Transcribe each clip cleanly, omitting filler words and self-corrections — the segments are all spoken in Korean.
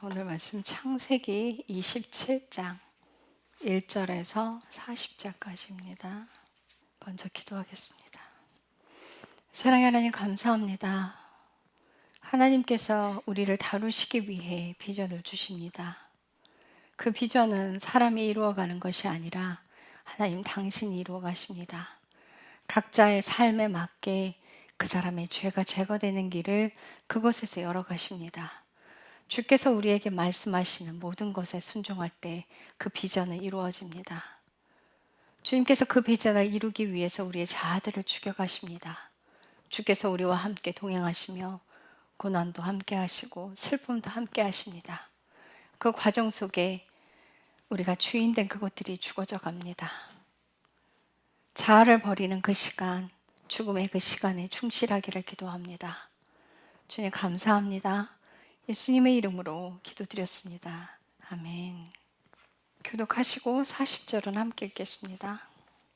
오늘 말씀 창세기 27장 1절에서 40절까지입니다. 먼저 기도하겠습니다. 사랑의 하나님 감사합니다. 하나님께서 우리를 다루시기 위해 비전을 주십니다. 그 비전은 사람이 이루어가는 것이 아니라 하나님 당신이 이루어 가십니다. 각자의 삶에 맞게 그 사람의 죄가 제거되는 길을 그곳에서 열어 가십니다. 주께서 우리에게 말씀하시는 모든 것에 순종할 때 그 비전은 이루어집니다. 주님께서 그 비전을 이루기 위해서 우리의 자아들을 죽여가십니다. 주께서 우리와 함께 동행하시며 고난도 함께 하시고 슬픔도 함께 하십니다. 그 과정 속에 우리가 주인된 그것들이 죽어져 갑니다. 자아를 버리는 그 시간, 죽음의 그 시간에 충실하기를 기도합니다. 주님 감사합니다. 예수님의 이름으로 기도드렸습니다. 아멘. 교독하시고 40절은 함께 읽겠습니다.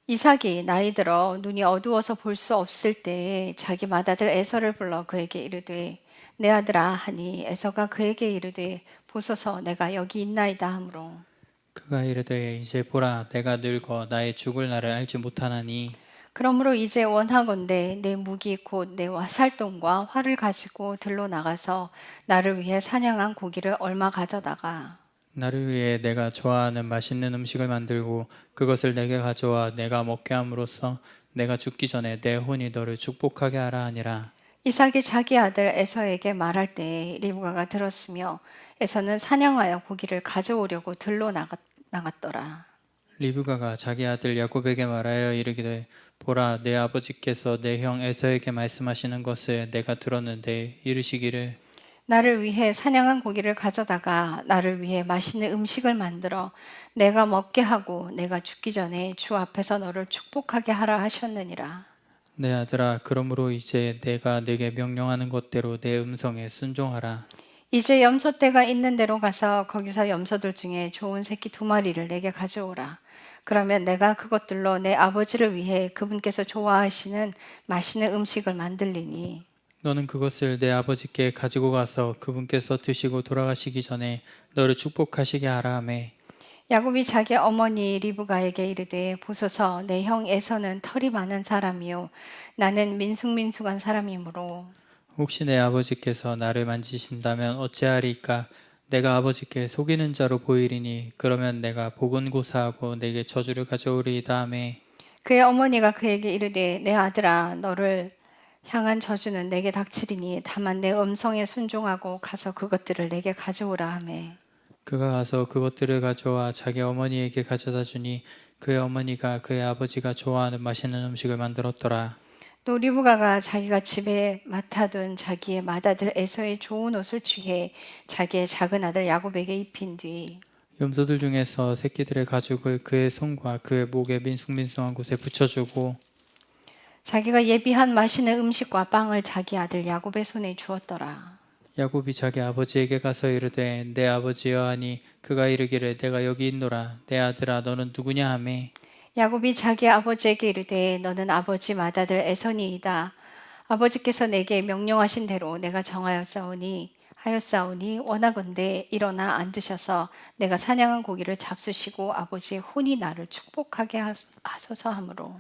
이삭이 나이 들어 눈이 어두워서 볼 수 없을 때에 자기 맏아들 에서를 불러 그에게 이르되 내 아들아 하니 에서가 그에게 이르되 보소서 내가 여기 있나이다 하므로 그가 이르되 이제 보라 내가 늙어 나의 죽을 날을 알지 못하나니 그러므로 이제 원하건대 내 무기 곧 내 화살동과 활을 가지고 들로 나가서 나를 위해 사냥한 고기를 얼마 가져다가 나를 위해 내가 좋아하는 맛있는 음식을 만들고 그것을 내게 가져와 내가 먹게 함으로써 내가 죽기 전에 내 혼이 너를 축복하게 하라 하니라. 이삭이 자기 아들 에서에게 말할 때 리브가가 들었으며 에서는 사냥하여 고기를 가져오려고 들로 나갔더라. 리브가가 자기 아들 야곱에게 말하여 이르기를 보라 내 아버지께서 내 형 에서에게 말씀하시는 것을 내가 들었는데 이르시기를 나를 위해 사냥한 고기를 가져다가 나를 위해 맛있는 음식을 만들어 내가 먹게 하고 내가 죽기 전에 주 앞에서 너를 축복하게 하라 하셨느니라. 내 아들아 그러므로 이제 내가 내게 명령하는 것대로 내 음성에 순종하라. 이제 염소 떼가 있는 데로 가서 거기서 염소들 중에 좋은 새끼 2마리를 내게 가져오라. 그러면 내가 그것들로 내 아버지를 위해 그분께서 좋아하시는 맛있는 음식을 만들리니 너는 그것을 내 아버지께 가지고 가서 그분께서 드시고 돌아가시기 전에 너를 축복하시게 하라 하매 야곱이 자기 어머니 리브가에게 이르되 보소서 내 형 에서는 털이 많은 사람이요 나는 민숙민숙한 사람이므로 혹시 내 아버지께서 나를 만지신다면 어찌하리이까 내가 아버지께 속이는 자로 보이리니 그러면 내가 복은 고사하고 내게 저주를 가져오리이다 하매 그의 어머니가 그에게 이르되 내 아들아 너를 향한 저주는 내게 닥치리니 다만 내 음성에 순종하고 가서 그것들을 내게 가져오라 하매 그가 가서 그것들을 가져와 자기 어머니에게 가져다 주니 그의 어머니가 그의 아버지가 좋아하는 맛있는 음식을 만들었더라. 또 리브가가 자기가 집에 맡아둔 자기의 맏아들 에서의 좋은 옷을 취해 자기의 작은 아들 야곱에게 입힌 뒤 염소들 중에서 새끼들의 가죽을 그의 손과 그의 목에 민숭민숭한 곳에 붙여주고 자기가 예비한 맛있는 음식과 빵을 자기 아들 야곱의 손에 주었더라. 야곱이 자기 아버지에게 가서 이르되 내 아버지여 하니 그가 이르기를 내가 여기 있노라 내 아들아 너는 누구냐 하매 야곱이 자기 아버지에게 이르되 너는 아버지 맏아들 에서니이다. 아버지께서 내게 명령하신 대로 내가 하였사오니 원하건대 일어나 앉으셔서 내가 사냥한 고기를 잡수시고 아버지의 혼이 나를 축복하게 하소서 하므로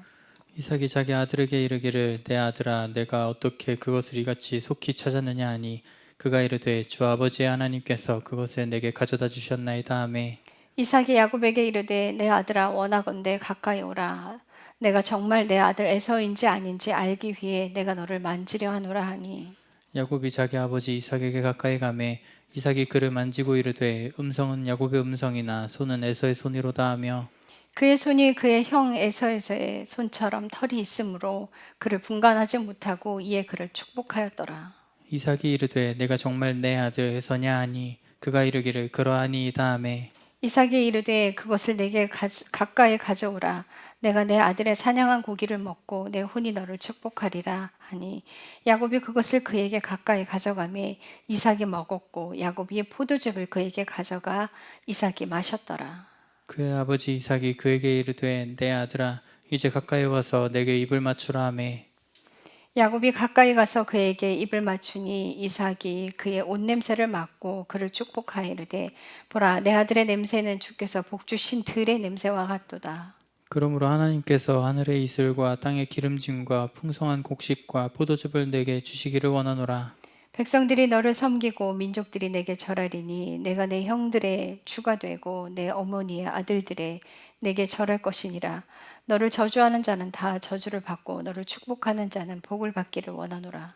이삭이 자기 아들에게 이르기를 내 아들아 내가 어떻게 그것을 이같이 속히 찾았느냐 하니 그가 이르되 주 아버지의 하나님께서 그것을 내게 가져다 주셨나이다 하매 이삭이 야곱에게 이르되 내 아들아 원하건대 가까이 오라. 내가 정말 내 아들 에서인지 아닌지 알기 위해 내가 너를 만지려 하노라 하니 야곱이 자기 아버지 이삭에게 가까이 가매 이삭이 그를 만지고 이르되 음성은 야곱의 음성이나 손은 에서의 손이로다 하며 그의 손이 그의 형 에서의 손처럼 털이 있으므로 그를 분간하지 못하고 이에 그를 축복하였더라. 이삭이 이르되 내가 정말 내 아들 에서냐 하니 그가 이르기를 그러하니이다 하매 이삭이 이르되 그것을 내게 가까이 가져오라. 내가 내 아들의 사냥한 고기를 먹고 내 혼이 너를 축복하리라 하니 야곱이 그것을 그에게 가까이 가져가매 이삭이 먹었고 야곱이 포도즙을 그에게 가져가 이삭이 마셨더라. 그의 아버지 이삭이 그에게 이르되 내 아들아 이제 가까이 와서 내게 입을 맞추라 하매 야곱이 가까이 가서 그에게 입을 맞추니 이삭이 그의 옷 냄새를 맡고 그를 축복하여 이르되 보라 내 아들의 냄새는 주께서 복 주신 들의 냄새와 같도다. 그러므로 하나님께서 하늘의 이슬과 땅의 기름짐과 풍성한 곡식과 포도즙을 내게 주시기를 원하노라. 백성들이 너를 섬기고 민족들이 내게 절하리니 내가 내 형들의 주가 되고 내 어머니의 아들들의 내게 절할 것이니라. 너를 저주하는 자는 다 저주를 받고 너를 축복하는 자는 복을 받기를 원하노라.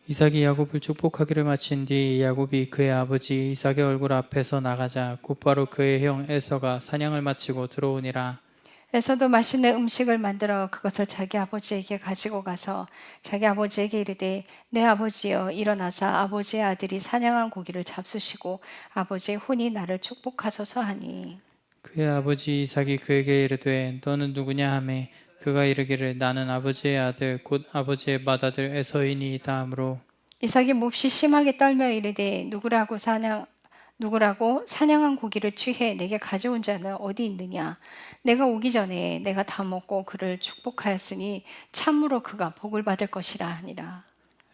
이삭이 야곱을 축복하기를 마친 뒤 야곱이 그의 아버지 이삭의 얼굴 앞에서 나가자 곧바로 그의 형 에서가 사냥을 마치고 들어오니라. 에서도 맛있는 음식을 만들어 그것을 자기 아버지에게 가지고 가서 자기 아버지에게 이르되 내 아버지여 일어나사 아버지의 아들이 사냥한 고기를 잡수시고 아버지의 혼이 나를 축복하소서 하니 그의 아버지 이삭이 그에게 이르되 너는 누구냐 하매 그가 이르기를 나는 아버지의 아들 곧 아버지의 맏아들 에서이니이다 하므로 이삭이 몹시 심하게 떨며 이르되 누구라고 사냥한 고기를 취해 내게 가져온 자는 어디 있느냐? 내가 오기 전에 내가 다 먹고 그를 축복하였으니 참으로 그가 복을 받을 것이라 하니라.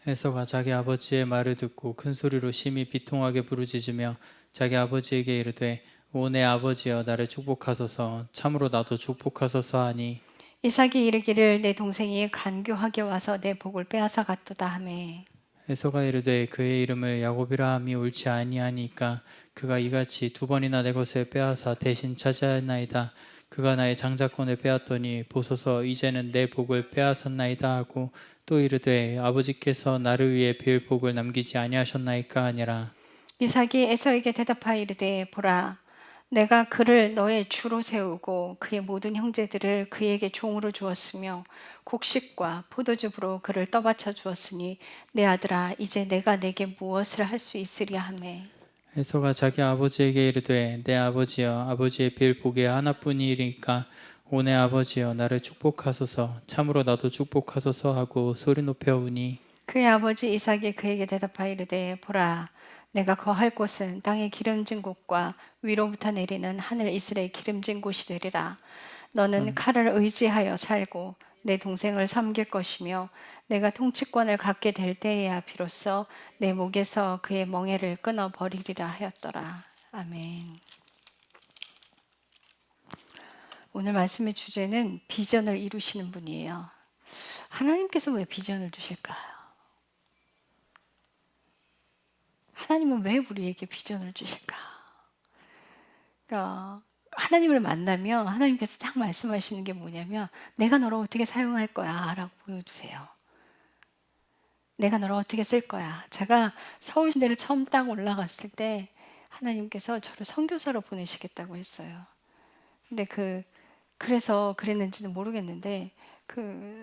에서가 자기 아버지의 말을 듣고 큰 소리로 심히 비통하게 부르짖으며 자기 아버지에게 이르되 오 내 아버지여 나를 축복하소서 참으로 나도 축복하소서 하니 이삭이 이르기를 내 동생이 간교하게 와서 내 복을 빼앗아 갔도다 하매 에서가 이르되 그의 이름을 야곱이라 함이 옳지 아니하니까 그가 이같이 두 번이나 내 것을 빼앗아 대신 차지하였나이다. 그가 나의 장자권을 빼앗더니 보소서 이제는 내 복을 빼앗았나이다 하고 또 이르되 아버지께서 나를 위해 빌 복을 남기지 아니하셨나이까 하니라. 이삭이 에서에게 대답하여 이르되 보라 내가 그를 너의 주로 세우고 그의 모든 형제들을 그에게 종으로 주었으며 곡식과 포도즙으로 그를 떠받쳐 주었으니 내 아들아 이제 내가 내게 무엇을 할 수 있으랴 하매 에서가 자기 아버지에게 이르되 내 아버지여 아버지의 빌 복이 하나뿐이니까 오 내 아버지여 나를 축복하소서 참으로 나도 축복하소서 하고 소리 높여 우니 그의 아버지 이삭이 그에게 대답하여 이르되 보라 내가 거할 곳은 땅의 기름진 곳과 위로부터 내리는 하늘 이슬의 기름진 곳이 되리라. 너는 칼을 의지하여 살고 내 동생을 섬길 것이며 내가 통치권을 갖게 될 때에야 비로소 내 목에서 그의 멍에를 끊어 버리리라 하였더라. 아멘. 오늘 말씀의 주제는 비전을 이루시는 분이에요. 하나님께서 왜 비전을 주실까요? 하나님은 왜 우리에게 비전을 주실까? 그러니까 하나님을 만나면 하나님께서 딱 말씀하시는 게 뭐냐면 내가 너를 어떻게 사용할 거야 라고 보여주세요. 내가 너를 어떻게 쓸 거야. 제가 서울시내를 처음 딱 올라갔을 때 하나님께서 저를 선교사로 보내시겠다고 했어요. 근데 그래서 그랬는지는 모르겠는데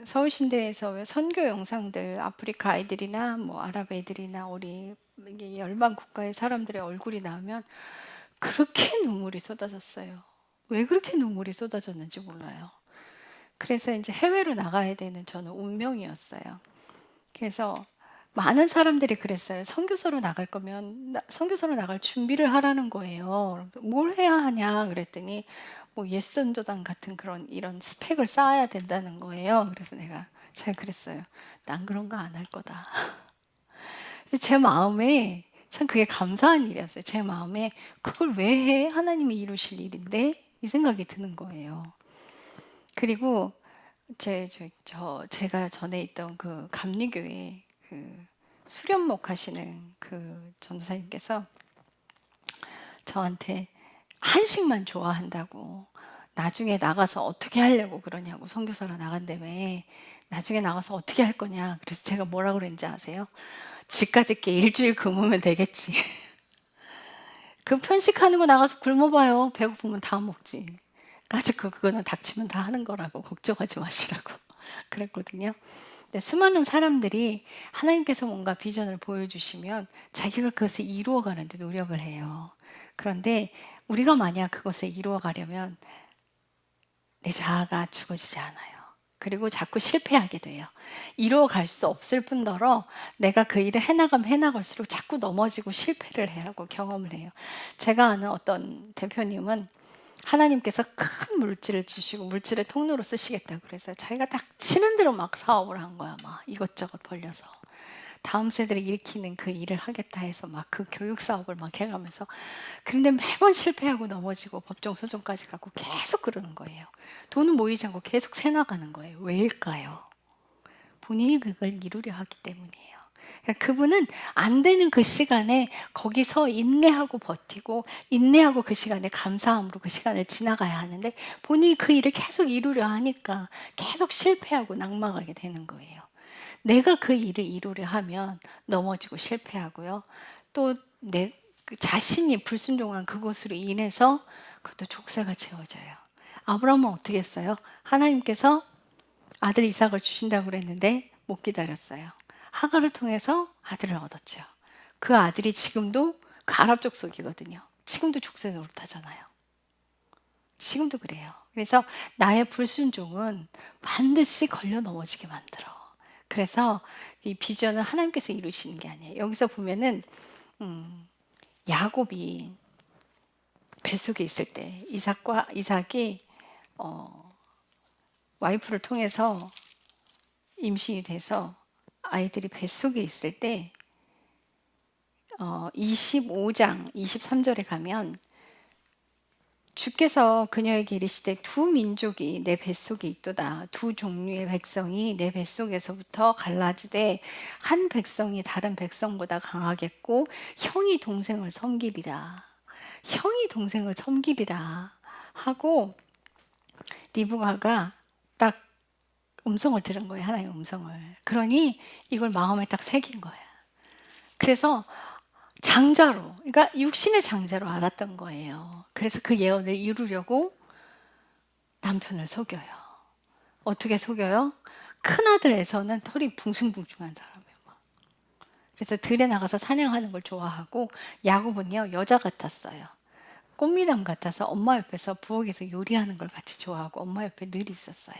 서울신대에서 왜 선교 영상들 아프리카 아이들이나 뭐 아랍 애들이나 우리 이게 열방 국가의 사람들의 얼굴이 나오면 그렇게 눈물이 쏟아졌어요. 왜 그렇게 눈물이 쏟아졌는지 몰라요. 그래서 이제 해외로 나가야 되는 저는 운명이었어요. 그래서 많은 사람들이 그랬어요. 선교사로 나갈 거면 선교사로 나갈 준비를 하라는 거예요. 뭘 해야 하냐 그랬더니 뭐 예선조당 같은 이런 스펙을 쌓아야 된다는 거예요. 그래서 제가 그랬어요. 난 그런 거 안 할 거다. 제 마음에 참 그게 감사한 일이었어요. 제 마음에 그걸 왜 해? 하나님이 이루실 일인데 이 생각이 드는 거예요. 그리고 제가 전에 있던 그 감리교회 수련목 하시는 그 전도사님께서 저한테 한식만 좋아한다고 나중에 나가서 어떻게 하려고 그러냐고 선교사로 나간다며 나중에 나가서 어떻게 할 거냐 그래서 제가 뭐라 그랬는지 아세요? 집까지 게 일주일 굶으면 되겠지. 그 편식하는 거 나가서 굶어봐요. 배고프면 다 먹지. 그거는 닥치면 다 하는 거라고 걱정하지 마시라고 그랬거든요. 근데 수많은 사람들이 하나님께서 뭔가 비전을 보여주시면 자기가 그것을 이루어가는데 노력을 해요. 그런데 우리가 만약 그것을 이루어가려면 내 자아가 죽어지지 않아요. 그리고 자꾸 실패하게 돼요. 이루어갈 수 없을 뿐더러 내가 그 일을 해나가면 해나갈수록 자꾸 넘어지고 실패를 하고 경험을 해요. 제가 아는 어떤 대표님은 하나님께서 큰 물질을 주시고 물질의 통로로 쓰시겠다고 그래서 자기가 딱 치는 대로 막 사업을 한 거야. 막 이것저것 벌려서. 다음 세대를 일으키는 그 일을 하겠다 해서 막 그 교육 사업을 막 해가면서, 그런데 매번 실패하고 넘어지고 법정 소송까지 가고 계속 그러는 거예요. 돈은 모이지 않고 계속 새 나가는 거예요. 왜일까요? 본인이 그걸 이루려 하기 때문이에요. 그러니까 그분은 안 되는 그 시간에 거기서 인내하고 버티고 인내하고 그 시간에 감사함으로 그 시간을 지나가야 하는데, 본인이 그 일을 계속 이루려 하니까 계속 실패하고 낙망하게 되는 거예요. 내가 그 일을 이루려 하면 넘어지고 실패하고요. 또 내 자신이 불순종한 그것으로 인해서 그것도 족쇄가 채워져요. 아브라함은 어떻게 했어요? 하나님께서 아들 이삭을 주신다고 그랬는데 못 기다렸어요. 하갈을 통해서 아들을 얻었죠. 그 아들이 지금도 그 아랍 족속이거든요. 지금도 족쇄 노릇하잖아요. 지금도 그래요. 그래서 나의 불순종은 반드시 걸려 넘어지게 만들어. 그래서 이 비전은 하나님께서 이루시는 게 아니에요. 여기서 보면은 야곱이 뱃속에 있을 때 이삭이 와이프를 통해서 임신이 돼서 아이들이 뱃속에 있을 때 25장 23절에 가면 주께서 그녀에게 이르시되 두 민족이 내 뱃속에 있도다. 두 종류의 백성이 내 뱃속에서부터 갈라지되 한 백성이 다른 백성보다 강하겠고 형이 동생을 섬기리라. 형이 동생을 섬기리라 하고 리브가가 딱 음성을 들은 거예요. 하나의 음성을. 그러니 이걸 마음에 딱 새긴 거예요. 그래서 장자로, 그러니까 육신의 장자로 알았던 거예요. 그래서 그 예언을 이루려고 남편을 속여요. 어떻게 속여요? 큰아들 에서는 털이 붕숭붕숭한 사람이에요. 그래서 들에 나가서 사냥하는 걸 좋아하고, 야곱은요 여자 같았어요. 꽃미남 같아서 엄마 옆에서 부엌에서 요리하는 걸 같이 좋아하고 엄마 옆에 늘 있었어요.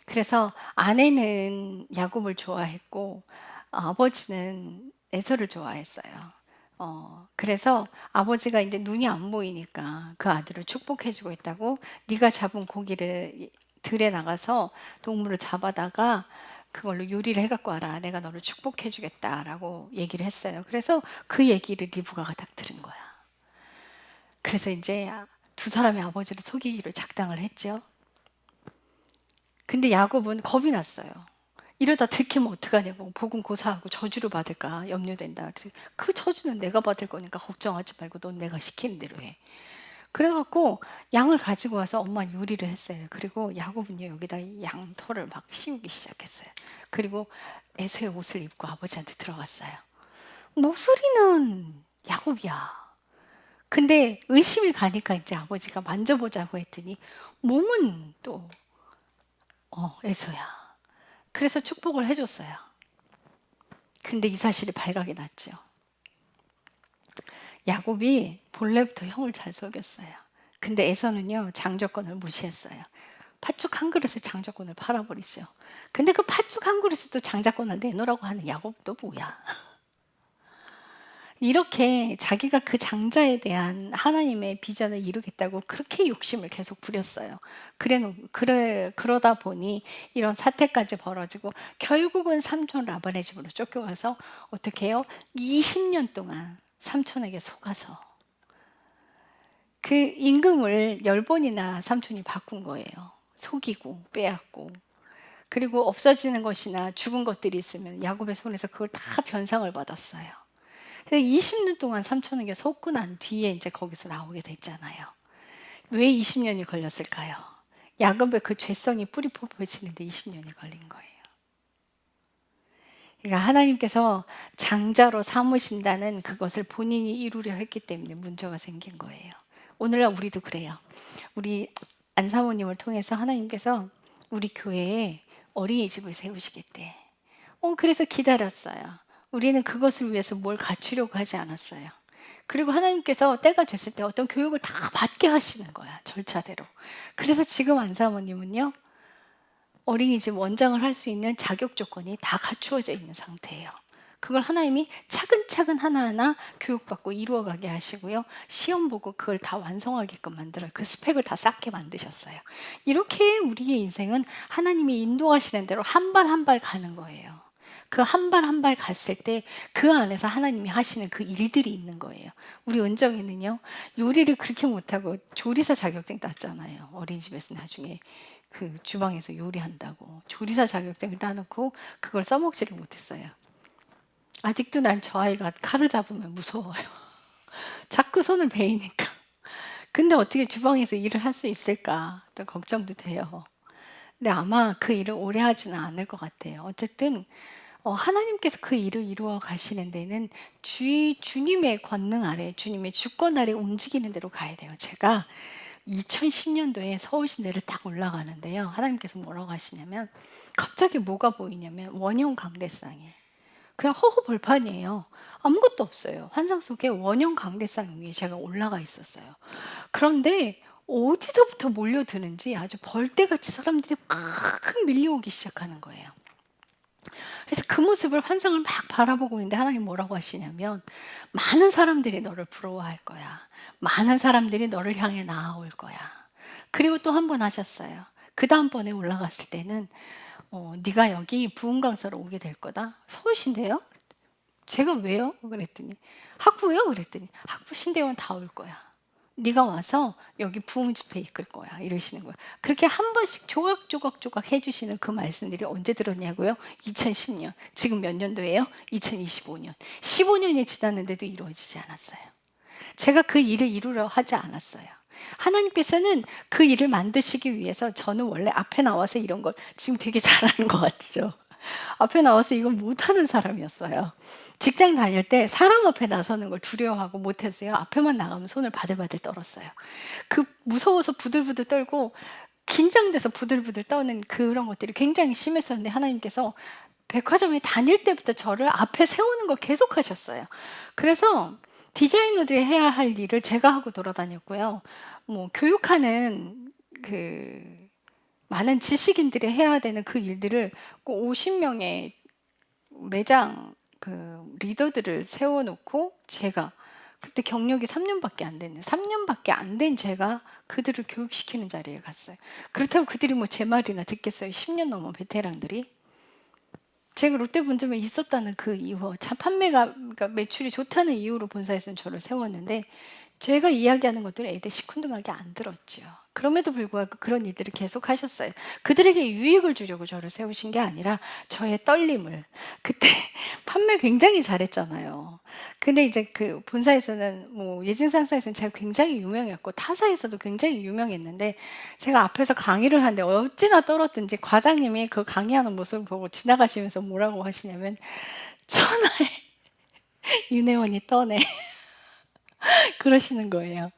그래서 아내는 야곱을 좋아했고 아버지는 에서를 좋아했어요. 그래서 아버지가 이제 눈이 안 보이니까 그 아들을 축복해주고 있다고, 네가 잡은 고기를 들에 나가서 동물을 잡아다가 그걸로 요리를 해갖고 와라. 내가 너를 축복해주겠다라고 얘기를 했어요. 그래서 그 얘기를 리브가가 딱 들은 거야. 그래서 이제 두 사람의 아버지를 속이기로 작당을 했죠. 근데 야곱은 겁이 났어요. 이러다 들키면 어떡하냐고, 복음 고사하고 저주를 받을까 염려된다. 그 저주는 내가 받을 거니까 걱정하지 말고 넌 내가 시키는 대로 해. 그래갖고 양을 가지고 와서 엄마 요리를 했어요. 그리고 야곱은요 여기다 양털을 막 씌우기 시작했어요. 그리고 에서의 옷을 입고 아버지한테 들어갔어요. 목소리는 야곱이야. 근데 의심이 가니까 이제 아버지가 만져보자고 했더니 몸은 또 에서야. 그래서 축복을 해줬어요. 근데 이 사실이 발각이 났죠. 야곱이 본래부터 형을 잘 속였어요. 근데 에서는요 장조건을 무시했어요. 팥죽 한 그릇에 장조건을 팔아버리죠. 근데 그 팥죽 한 그릇에도 장자권을 내놓으라고 하는 야곱도 뭐야. 이렇게 자기가 그 장자에 대한 하나님의 비전을 이루겠다고 그렇게 욕심을 계속 부렸어요. 그러다 보니 이런 사태까지 벌어지고 결국은 삼촌 라반의 집으로 쫓겨가서 어떻게 해요? 20년 동안 삼촌에게 속아서 그 임금을 10번이나 삼촌이 바꾼 거예요. 속이고 빼앗고. 그리고 없어지는 것이나 죽은 것들이 있으면 야곱의 손에서 그걸 다 변상을 받았어요. 그래서 20년 동안 삼촌에게 속고 난 뒤에 이제 거기서 나오게 됐잖아요. 왜 20년이 걸렸을까요? 야곱의 그 죄성이 뿌리 뽑혀지는데 20년이 걸린 거예요. 그러니까 하나님께서 장자로 삼으신다는 그것을 본인이 이루려 했기 때문에 문제가 생긴 거예요. 오늘날 우리도 그래요. 우리 안사모님을 통해서 하나님께서 우리 교회에 어린이집을 세우시겠대. 그래서 기다렸어요. 우리는 그것을 위해서 뭘 갖추려고 하지 않았어요. 그리고 하나님께서 때가 됐을 때 어떤 교육을 다 받게 하시는 거야, 절차대로. 그래서 지금 안사모님은요 어린이집 원장을 할 수 있는 자격 조건이 다 갖추어져 있는 상태예요. 그걸 하나님이 차근차근 하나하나 교육받고 이루어가게 하시고요. 시험 보고 그걸 다 완성하게끔 만들어요. 그 스펙을 다 쌓게 만드셨어요. 이렇게 우리의 인생은 하나님이 인도하시는 대로 한 발 한 발 가는 거예요. 그 한 발 한 발 갔을 때 그 안에서 하나님이 하시는 그 일들이 있는 거예요. 우리 은정이는요, 요리를 그렇게 못하고 조리사 자격증 땄잖아요. 어린이집에서 나중에 그 주방에서 요리한다고 조리사 자격증을 따놓고 그걸 써먹지를 못했어요. 아직도 난 저 아이가 칼을 잡으면 무서워요. 자꾸 손을 베이니까. 근데 어떻게 주방에서 일을 할 수 있을까 또 걱정도 돼요. 근데 아마 그 일을 오래 하지는 않을 것 같아요. 어쨌든 하나님께서 그 일을 이루어 가시는 데는 주님의 권능 아래, 주님의 주권 아래 움직이는 대로 가야 돼요. 제가 2010년도에 서울시내를 딱 올라가는데요. 하나님께서 뭐라고 하시냐면 갑자기 뭐가 보이냐면 원형 강대상이에요. 그냥 허허벌판이에요. 아무것도 없어요. 환상 속에 원형 강대상 위에 제가 올라가 있었어요. 그런데 어디서부터 몰려드는지 아주 벌떼같이 사람들이 막 밀려오기 시작하는 거예요. 그래서 그 모습을 환상을 막 바라보고 있는데 하나님 뭐라고 하시냐면 많은 사람들이 너를 부러워할 거야. 많은 사람들이 너를 향해 나아올 거야. 그리고 또 한 번 하셨어요. 그 다음번에 올라갔을 때는 네가 여기 부흥 강사로 오게 될 거다. 서울신대요? 제가 왜요? 그랬더니 학부요? 그랬더니 학부 신대원 다 올 거야. 네가 와서 여기 부흥 집회 이끌 거야. 이러시는 거야. 그렇게 한 번씩 조각조각 해주시는 그 말씀들이 언제 들었냐고요? 2010년. 지금 몇 년도예요? 2025년. 15년이 지났는데도 이루어지지 않았어요. 제가 그 일을 이루려 하지 않았어요. 하나님께서는 그 일을 만드시기 위해서 저는 원래 앞에 나와서 이런 걸 지금 되게 잘하는 것 같죠. 앞에 나와서 이걸 못하는 사람이었어요. 직장 다닐 때 사람 앞에 나서는 걸 두려워하고 못했어요. 앞에만 나가면 손을 바들바들 떨었어요. 그 무서워서 부들부들 떨고 긴장돼서 부들부들 떠는 그런 것들이 굉장히 심했었는데 하나님께서 백화점에 다닐 때부터 저를 앞에 세우는 걸 계속 하셨어요. 그래서 디자이너들이 해야 할 일을 제가 하고 돌아다녔고요. 뭐 교육하는 그 많은 지식인들이 해야 되는 그 일들을 꼭 50명의 매장 그 리더들을 세워놓고 제가 그때 경력이 3년밖에 안 됐는데 3년밖에 안 된 제가 그들을 교육시키는 자리에 갔어요. 그렇다고 그들이 뭐 제 말이나 듣겠어요. 10년 넘은 베테랑들이. 제가 롯데본점에 있었다는 그 이유, 판매가 그러니까 매출이 좋다는 이유로 본사에서는 저를 세웠는데 제가 이야기하는 것들은 애들 시큰둥하게 안 들었죠. 그럼에도 불구하고 그런 일들을 계속 하셨어요. 그들에게 유익을 주려고 저를 세우신 게 아니라 저의 떨림을. 그때 판매 굉장히 잘했잖아요. 근데 이제 그 본사에서는 뭐 예진상사에서는 제가 굉장히 유명했고 타사에서도 굉장히 유명했는데 제가 앞에서 강의를 하는데 어찌나 떨었든지 과장님이 그 강의하는 모습을 보고 지나가시면서 뭐라고 하시냐면 천하의 윤회원이 떠네. 그러시는 거예요.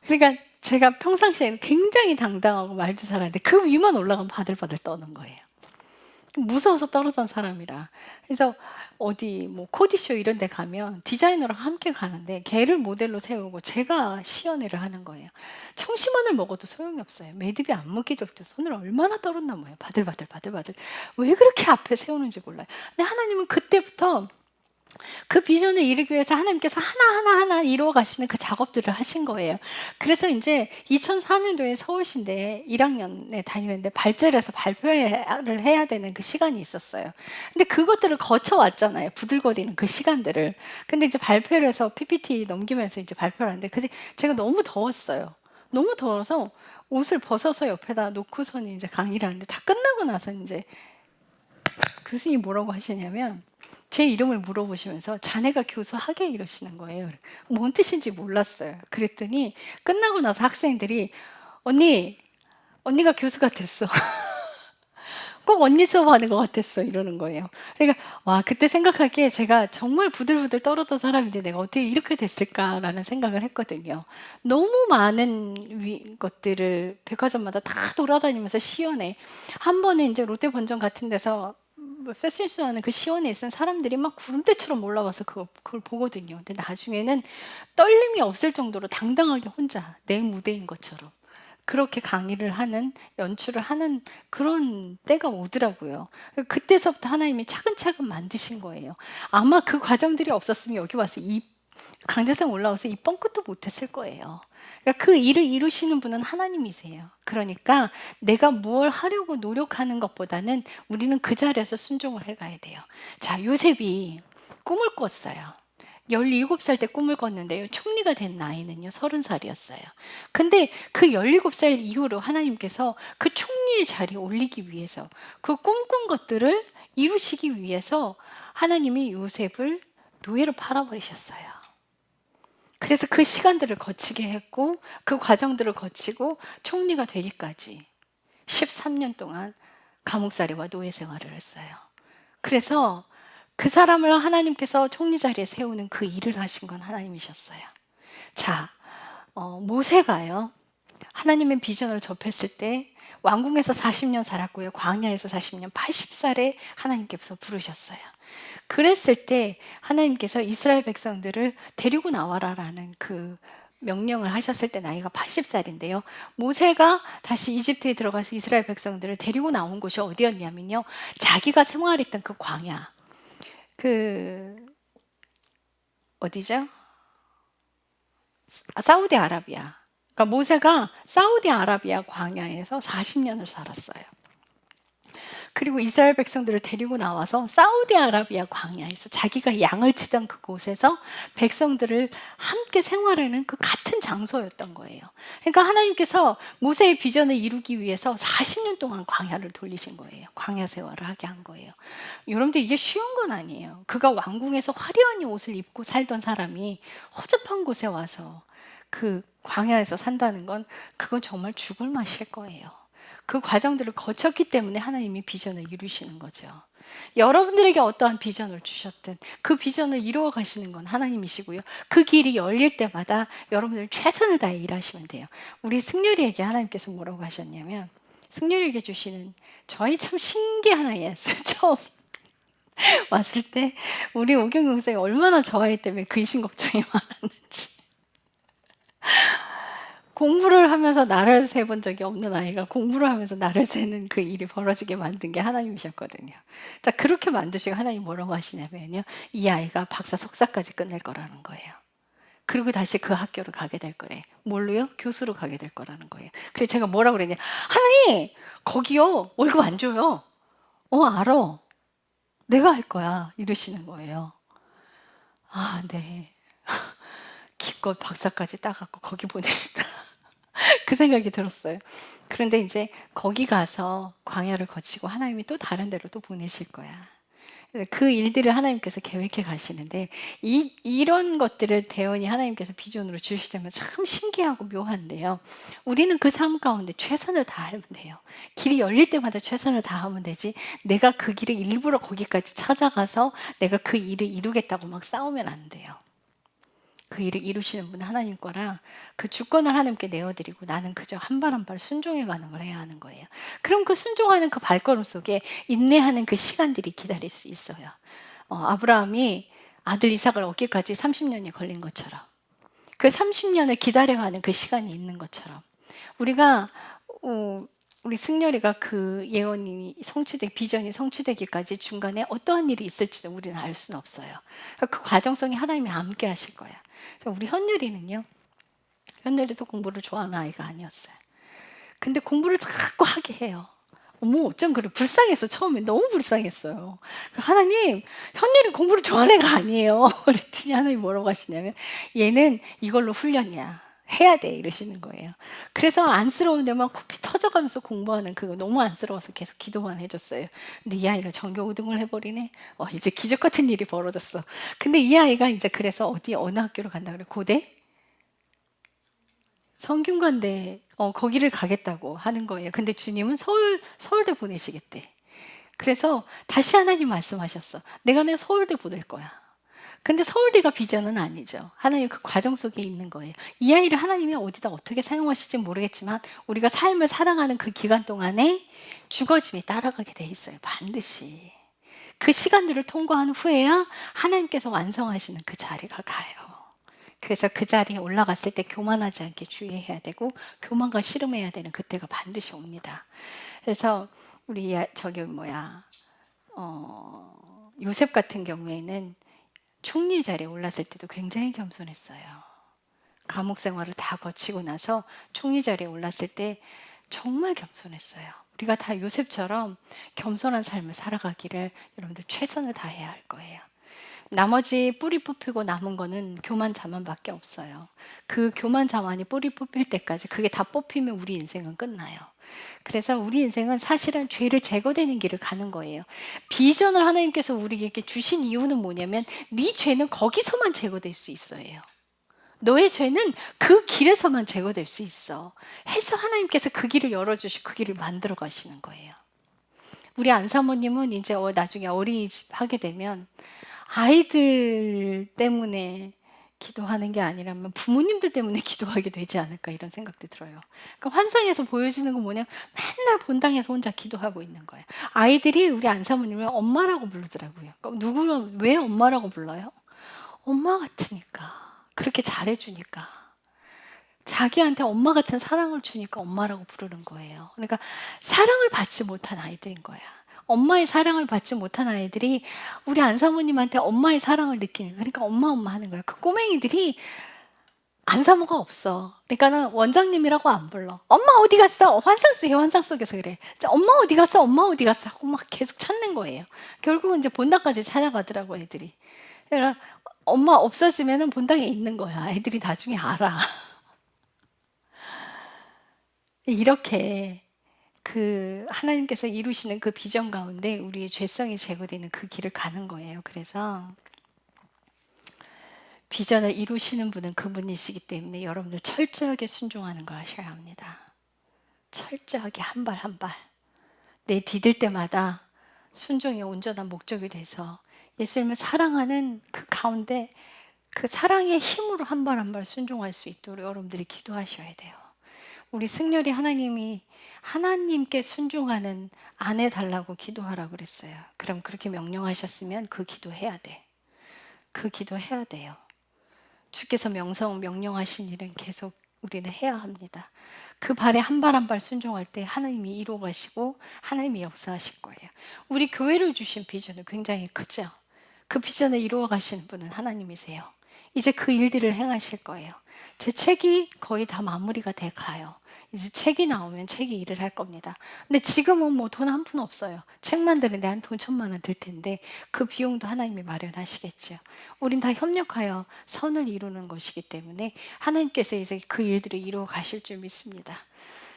그러니까 제가 평상시에 굉장히 당당하고 말도 잘하는데 그 위만 올라가면 바들바들 떠는 거예요. 무서워서 떨어진 사람이라. 그래서 어디 뭐 코디쇼 이런 데 가면 디자이너랑 함께 가는데 걔를 모델로 세우고 제가 시연회를 하는 거예요. 청심환을 먹어도 소용이 없어요. 매듭이 안 묶이도 없죠. 손을 얼마나 떨었나 뭐예요. 바들바들 바들바들. 왜 그렇게 앞에 세우는지 몰라요. 근데 하나님은 그때부터 그 비전을 이루기 위해서 하나님께서 하나하나 이루어 가시는 그 작업들을 하신 거예요. 그래서 이제 2004년도에 서울시인데 1학년에 다니는데 발제를 해서 발표를 해야 되는 그 시간이 있었어요. 근데 그것들을 거쳐왔잖아요. 부들거리는 그 시간들을. 근데 이제 발표를 해서 PPT 넘기면서 이제 발표를 하는데 제가 너무 더웠어요. 너무 더워서 옷을 벗어서 옆에다 놓고선 이제 강의를 하는데 다 끝나고 나서 이제 교수님이 뭐라고 하시냐면 제 이름을 물어보시면서 자네가 교수하게 이러시는 거예요. 뭔 뜻인지 몰랐어요. 그랬더니 끝나고 나서 학생들이 언니가 교수가 됐어. 꼭 언니 수업하는 것 같았어 이러는 거예요. 그러니까 와 그때 생각하기에 제가 정말 부들부들 떨었던 사람인데 내가 어떻게 이렇게 됐을까라는 생각을 했거든요. 너무 많은 것들을 백화점마다 다 돌아다니면서 시연해. 한 번에 이제 롯데 본점 같은 데서 패션쇼 하는 그 시연에 있는 사람들이 막 구름대처럼 올라와서 그걸 보거든요. 근데 나중에는 떨림이 없을 정도로 당당하게 혼자 내 무대인 것처럼 그렇게 강의를 하는, 연출을 하는 그런 때가 오더라고요. 그때서부터 하나님이 차근차근 만드신 거예요. 아마 그 과정들이 없었으면 여기 와서 이 강제성 올라와서 이 뻥끗도 못했을 거예요. 그러니까 그 일을 이루시는 분은 하나님이세요. 그러니까 내가 무엇을 하려고 노력하는 것보다는 우리는 그 자리에서 순종을 해가야 돼요. 자, 요셉이 꿈을 꿨어요. 17살 때 꿈을 꿨는데요. 총리가 된 나이는요, 30살이었어요. 근데 그 17살 이후로 하나님께서 그 총리의 자리에 올리기 위해서 그 꿈꾼 것들을 이루시기 위해서 하나님이 요셉을 노예로 팔아버리셨어요. 그래서 그 시간들을 거치게 했고 그 과정들을 거치고 총리가 되기까지 13년 동안 감옥살이와 노예 생활을 했어요. 그래서 그 사람을 하나님께서 총리 자리에 세우는 그 일을 하신 건 하나님이셨어요. 자, 모세가요. 하나님의 비전을 접했을 때 왕궁에서 40년 살았고요. 광야에서 40년, 80살에 하나님께서 부르셨어요. 그랬을 때 하나님께서 이스라엘 백성들을 데리고 나와라라는 그 명령을 하셨을 때 나이가 80살인데요. 모세가 다시 이집트에 들어가서 이스라엘 백성들을 데리고 나온 곳이 어디였냐면요. 자기가 생활했던 그 광야. 어디죠? 사우디아라비아. 그러니까 모세가 사우디아라비아 광야에서 40년을 살았어요. 그리고 이스라엘 백성들을 데리고 나와서 사우디아라비아 광야에서 자기가 양을 치던 그곳에서 백성들을 함께 생활하는 그 같은 장소였던 거예요. 그러니까 하나님께서 모세의 비전을 이루기 위해서 40년 동안 광야를 돌리신 거예요. 광야 생활을 하게 한 거예요. 여러분들 이게 쉬운 건 아니에요. 그가 왕궁에서 화려한 옷을 입고 살던 사람이 허접한 곳에 와서 그 광야에서 산다는 건 그건 정말 죽을 맛일 거예요. 그 과정들을 거쳤기 때문에 하나님이 비전을 이루시는 거죠. 여러분들에게 어떠한 비전을 주셨든 그 비전을 이루어 가시는 건 하나님이시고요. 그 길이 열릴 때마다 여러분들 최선을 다해 일하시면 돼요. 우리 승렬이에게 하나님께서 뭐라고 하셨냐면 승렬이에게 주시는 저희 참 신기한 아이였어요. 처음 왔을 때 우리 오경 동생이 얼마나 저 아이 때문에 근심 걱정이 많았는지. 공부를 하면서 나를 세본 적이 없는 아이가 공부를 하면서 나를 세는 그 일이 벌어지게 만든 게 하나님이셨거든요. 자, 그렇게 만드시고 하나님 뭐라고 하시냐면요. 이 아이가 박사 석사까지 끝낼 거라는 거예요. 그리고 다시 그 학교로 가게 될 거래. 뭘로요? 교수로 가게 될 거라는 거예요. 그래서 제가 뭐라고 그랬냐. 하나님, 거기요. 월급 안 줘요. 알아. 내가 할 거야. 이러시는 거예요. 아, 네. 기껏 박사까지 따갖고 거기 보내시다. 그 생각이 들었어요. 그런데 이제 거기 가서 광야를 거치고 하나님이 또 다른 데로 또 보내실 거야. 그 일들을 하나님께서 계획해 가시는데 이런 것들을 대원이 하나님께서 비전으로 주시자면 참 신기하고 묘한데요. 우리는 그 삶 가운데 최선을 다하면 돼요. 길이 열릴 때마다 최선을 다하면 되지 내가 그 길을 일부러 거기까지 찾아가서 내가 그 일을 이루겠다고 막 싸우면 안 돼요. 그 일을 이루시는 분은 하나님 거라 그 주권을 하나님께 내어드리고 나는 그저 한 발 한 발 순종해가는 걸 해야 하는 거예요. 그럼 그 순종하는 그 발걸음 속에 인내하는 그 시간들이 기다릴 수 있어요. 아브라함이 아들 이삭을 얻기까지 30년이 걸린 것처럼 그 30년을 기다려하는 그 시간이 있는 것처럼 우리가 우리 승열이가 그 예언이 비전이 성취되기까지 중간에 어떠한 일이 있을지도 우리는 알 수는 없어요. 그 과정성이 하나님이 함께 하실 거예요. 우리 현열이는요. 현열이도 공부를 좋아하는 아이가 아니었어요. 근데 공부를 자꾸 하게 해요. 어쩜 그래. 불쌍해서 처음에 너무 불쌍했어요. 하나님, 현열이 공부를 좋아하는 애가 아니에요. 그랬더니 하나님 뭐라고 하시냐면 얘는 이걸로 훈련이야. 해야 돼 이러시는 거예요. 그래서 안쓰러운데 막 코피 터져가면서 공부하는 그거 너무 안쓰러워서 계속 기도만 해줬어요. 근데 이 아이가 전교 5등을 해버리네. 이제 기적 같은 일이 벌어졌어. 근데 이 아이가 이제 그래서 어느 학교로 간다 그래? 고대? 성균관대 거기를 가겠다고 하는 거예요. 근데 주님은 서울대 보내시겠대. 그래서 다시 하나님 말씀하셨어. 내가 서울대 보낼 거야. 근데 서울대가 비전은 아니죠. 하나님 그 과정 속에 있는 거예요. 이 아이를 하나님이 어디다 어떻게 사용하실지 모르겠지만 우리가 삶을 살아가는 그 기간 동안에 죽어짐이 따라가게 돼 있어요. 반드시. 그 시간들을 통과한 후에야 하나님께서 완성하시는 그 자리가 가요. 그래서 그 자리에 올라갔을 때 교만하지 않게 주의해야 되고 교만과 씨름해야 되는 그때가 반드시 옵니다. 그래서 우리 요셉 같은 경우에는 총리 자리에 올랐을 때도 굉장히 겸손했어요. 감옥 생활을 다 거치고 나서 총리 자리에 올랐을 때 정말 겸손했어요. 우리가 다 요셉처럼 겸손한 삶을 살아가기를 여러분들 최선을 다해야 할 거예요. 나머지 뿌리 뽑히고 남은 거는 교만 자만밖에 없어요. 그 교만 자만이 뿌리 뽑힐 때까지 그게 다 뽑히면 우리 인생은 끝나요. 그래서 우리 인생은 사실은 죄를 제거되는 길을 가는 거예요. 비전을 하나님께서 우리에게 주신 이유는 뭐냐면 네 죄는 거기서만 제거될 수 있어요. 너의 죄는 그 길에서만 제거될 수 있어 해서 하나님께서 그 길을 열어주시고 그 길을 만들어 가시는 거예요. 우리 안사모님은 이제 나중에 어린이집 하게 되면 아이들 때문에 기도하는 게 아니라면 부모님들 때문에 기도하게 되지 않을까 이런 생각도 들어요. 그러니까 환상에서 보여지는 건 뭐냐면 맨날 본당에서 혼자 기도하고 있는 거예요. 아이들이 우리 안사모님을 엄마라고 부르더라고요. 그러니까 왜 엄마라고 불러요? 엄마 같으니까. 그렇게 잘해주니까. 자기한테 엄마 같은 사랑을 주니까 엄마라고 부르는 거예요. 그러니까 사랑을 받지 못한 아이들인 거야. 엄마의 사랑을 받지 못한 아이들이 우리 안사모님한테 엄마의 사랑을 느끼는 거예요. 그러니까 엄마 하는 거예요. 그 꼬맹이들이 안사모가 없어. 그러니까는 원장님이라고 안 불러. 엄마 어디 갔어? 환상 속에서 그래. 엄마 어디 갔어? 엄마 어디 갔어? 하고 막 계속 찾는 거예요. 결국은 이제 본당까지 찾아가더라고 애들이. 그러니까 엄마 없어지면은 본당에 있는 거야. 애들이 나중에 알아. 이렇게 그 하나님께서 이루시는 그 비전 가운데 우리의 죄성이 제거되는 그 길을 가는 거예요. 그래서 비전을 이루시는 분은 그분이시기 때문에 여러분들 철저하게 순종하는 걸 하셔야 합니다. 철저하게 한 발 한 발. 내 디딜 때마다 순종이 온전한 목적이 돼서 예수님을 사랑하는 그 가운데 그 사랑의 힘으로 한 발 한 발 순종할 수 있도록 여러분들이 기도하셔야 돼요. 우리 승렬이 하나님께 순종하는 아내 달라고 기도하라고 그랬어요. 그럼 그렇게 명령하셨으면 그 기도해야 돼. 그 기도해야 돼요. 주께서 명령하신 일은 계속 우리는 해야 합니다. 그 발에 한 발 한 발 순종할 때 하나님이 이루어 가시고 하나님이 역사하실 거예요. 우리 교회를 주신 비전은 굉장히 크죠. 그 비전을 이루어 가시는 분은 하나님이세요. 이제 그 일들을 행하실 거예요. 제 책이 거의 다 마무리가 돼 가요. 이제 책이 나오면 책이 일을 할 겁니다. 근데 지금은 뭐 돈 한 푼 없어요. 책 만드는데 한 돈 1,000만 원 들 텐데 그 비용도 하나님이 마련하시겠죠. 우린 다 협력하여 선을 이루는 것이기 때문에 하나님께서 이제 그 일들을 이루어 가실 줄 믿습니다.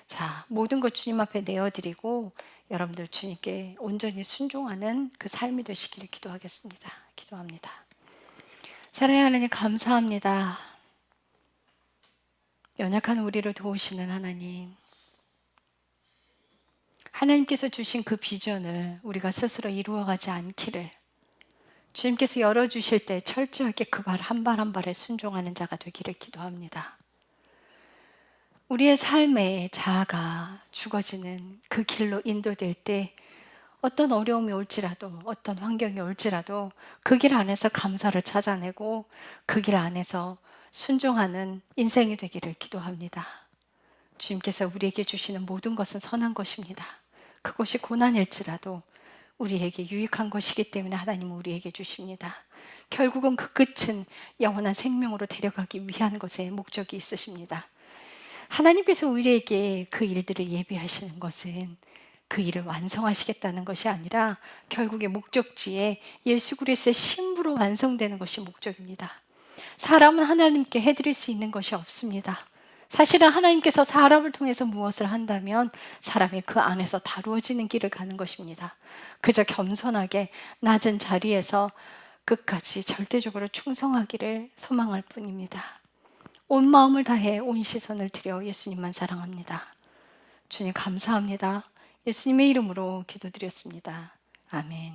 자, 모든 것 주님 앞에 내어드리고 여러분들 주님께 온전히 순종하는 그 삶이 되시기를 기도하겠습니다. 기도합니다. 사랑하는 하나님 감사합니다. 연약한 우리를 도우시는 하나님. 하나님께서 주신 그 비전을 우리가 스스로 이루어가지 않기를 주님께서 열어주실 때 철저하게 그 발 한 발 한 발에 순종하는 자가 되기를 기도합니다. 우리의 삶에 자아가 죽어지는 그 길로 인도될 때 어떤 어려움이 올지라도 어떤 환경이 올지라도 그 길 안에서 감사를 찾아내고 그 길 안에서 순종하는 인생이 되기를 기도합니다. 주님께서 우리에게 주시는 모든 것은 선한 것입니다. 그것이 고난일지라도 우리에게 유익한 것이기 때문에 하나님은 우리에게 주십니다. 결국은 그 끝은 영원한 생명으로 데려가기 위한 것에 목적이 있으십니다. 하나님께서 우리에게 그 일들을 예비하시는 것은 그 일을 완성하시겠다는 것이 아니라 결국의 목적지에 예수 그리스도의 신부로 완성되는 것이 목적입니다. 사람은 하나님께 해드릴 수 있는 것이 없습니다. 사실은 하나님께서 사람을 통해서 무엇을 한다면 사람이 그 안에서 다루어지는 길을 가는 것입니다. 그저 겸손하게 낮은 자리에서 끝까지 절대적으로 충성하기를 소망할 뿐입니다. 온 마음을 다해 온 시선을 들여 예수님만 사랑합니다. 주님 감사합니다. 예수님의 이름으로 기도드렸습니다. 아멘.